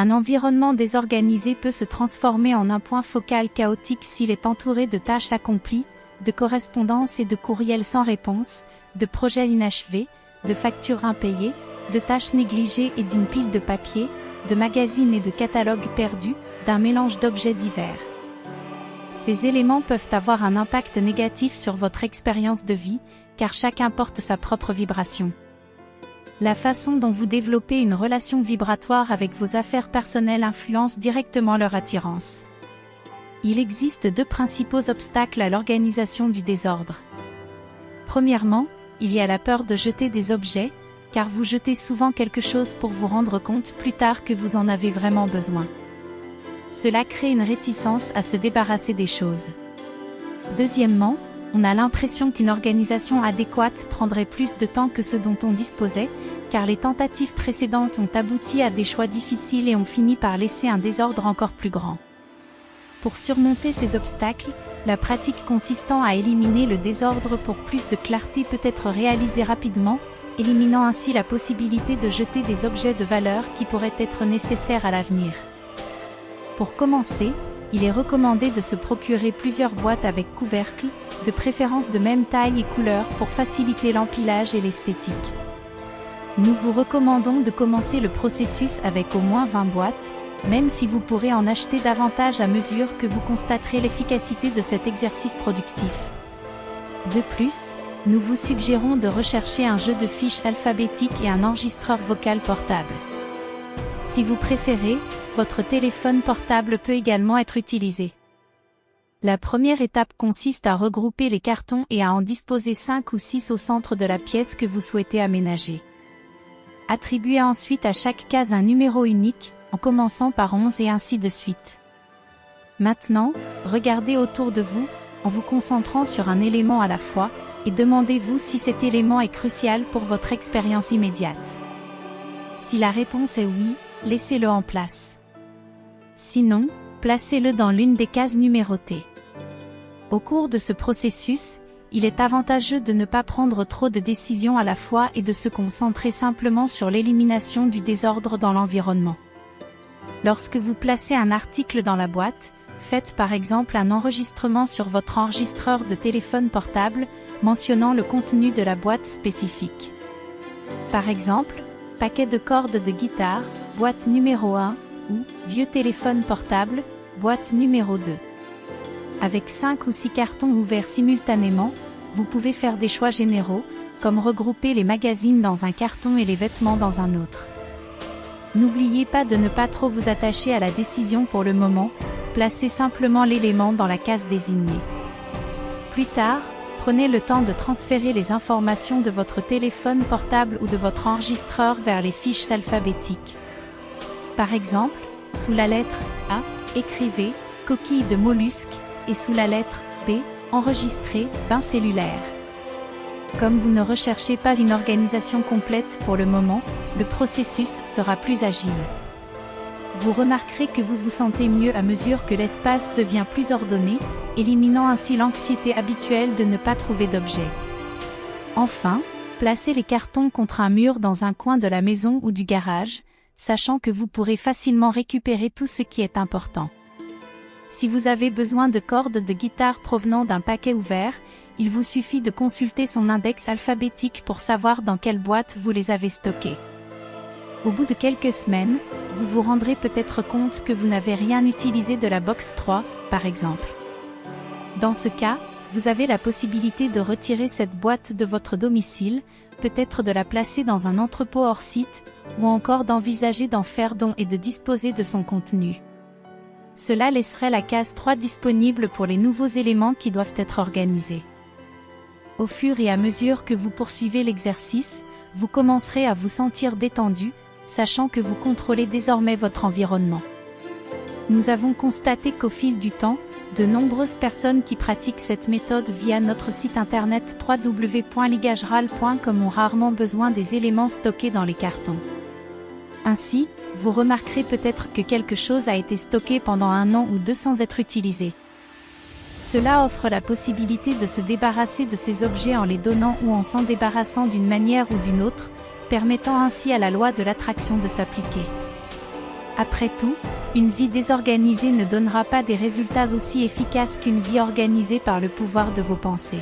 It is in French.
Un environnement désorganisé peut se transformer en un point focal chaotique s'il est entouré de tâches accomplies, de correspondances et de courriels sans réponse, de projets inachevés, de factures impayées, de tâches négligées et d'une pile de papier, de magazines et de catalogues perdus, d'un mélange d'objets divers. Ces éléments peuvent avoir un impact négatif sur votre expérience de vie, car chacun porte sa propre vibration. La façon dont vous développez une relation vibratoire avec vos affaires personnelles influence directement leur attirance. Il existe deux principaux obstacles à l'organisation du désordre. Premièrement, il y a la peur de jeter des objets, car vous jetez souvent quelque chose pour vous rendre compte plus tard que vous en avez vraiment besoin. Cela crée une réticence à se débarrasser des choses. Deuxièmement, on a l'impression qu'une organisation adéquate prendrait plus de temps que ce dont on disposait, car les tentatives précédentes ont abouti à des choix difficiles et ont fini par laisser un désordre encore plus grand. Pour surmonter ces obstacles, la pratique consistant à éliminer le désordre pour plus de clarté peut être réalisée rapidement, éliminant ainsi la possibilité de jeter des objets de valeur qui pourraient être nécessaires à l'avenir. Pour commencer, il est recommandé de se procurer plusieurs boîtes avec couvercle, de préférence de même taille et couleur pour faciliter l'empilage et l'esthétique. Nous vous recommandons de commencer le processus avec au moins 20 boîtes, même si vous pourrez en acheter davantage à mesure que vous constaterez l'efficacité de cet exercice productif. De plus, nous vous suggérons de rechercher un jeu de fiches alphabétique et un enregistreur vocal portable. Si vous préférez, votre téléphone portable peut également être utilisé. La première étape consiste à regrouper les cartons et à en disposer 5 ou 6 au centre de la pièce que vous souhaitez aménager. Attribuez ensuite à chaque case un numéro unique, en commençant par 11 et ainsi de suite. Maintenant, regardez autour de vous, en vous concentrant sur un élément à la fois, et demandez-vous si cet élément est crucial pour votre expérience immédiate. Si la réponse est oui, laissez-le en place. Sinon, placez-le dans l'une des cases numérotées. Au cours de ce processus, il est avantageux de ne pas prendre trop de décisions à la fois et de se concentrer simplement sur l'élimination du désordre dans l'environnement. Lorsque vous placez un article dans la boîte, faites par exemple un enregistrement sur votre enregistreur de téléphone portable, mentionnant le contenu de la boîte spécifique. Par exemple, paquet de cordes de guitare, boîte numéro 1, ou vieux téléphone portable, boîte numéro 2. Avec 5 ou 6 cartons ouverts simultanément, vous pouvez faire des choix généraux, comme regrouper les magazines dans un carton et les vêtements dans un autre. N'oubliez pas de ne pas trop vous attacher à la décision pour le moment, placez simplement l'élément dans la case désignée. Plus tard, prenez le temps de transférer les informations de votre téléphone portable ou de votre enregistreur vers les fiches alphabétiques. Par exemple, sous la lettre A, écrivez « coquille de mollusque » et sous la lettre B, enregistrez « bain cellulaire ». Comme vous ne recherchez pas une organisation complète pour le moment, le processus sera plus agile. Vous remarquerez que vous vous sentez mieux à mesure que l'espace devient plus ordonné, éliminant ainsi l'anxiété habituelle de ne pas trouver d'objet. Enfin, placez les cartons contre un mur dans un coin de la maison ou du garage, sachant que vous pourrez facilement récupérer tout ce qui est important. Si vous avez besoin de cordes de guitare provenant d'un paquet ouvert, il vous suffit de consulter son index alphabétique pour savoir dans quelle boîte vous les avez stockées. Au bout de quelques semaines, vous vous rendrez peut-être compte que vous n'avez rien utilisé de la box 3, par exemple. Dans ce cas, vous avez la possibilité de retirer cette boîte de votre domicile, peut-être de la placer dans un entrepôt hors site, ou encore d'envisager d'en faire don et de disposer de son contenu. Cela laisserait la case 3 disponible pour les nouveaux éléments qui doivent être organisés. Au fur et à mesure que vous poursuivez l'exercice, vous commencerez à vous sentir détendu, sachant que vous contrôlez désormais votre environnement. Nous avons constaté qu'au fil du temps, de nombreuses personnes qui pratiquent cette méthode via notre site internet www.ligageral.com ont rarement besoin des éléments stockés dans les cartons. Ainsi, vous remarquerez peut-être que quelque chose a été stocké pendant 1 an ou 2 sans être utilisé. Cela offre la possibilité de se débarrasser de ces objets en les donnant ou en s'en débarrassant d'une manière ou d'une autre, permettant ainsi à la loi de l'attraction de s'appliquer. Après tout, une vie désorganisée ne donnera pas des résultats aussi efficaces qu'une vie organisée par le pouvoir de vos pensées.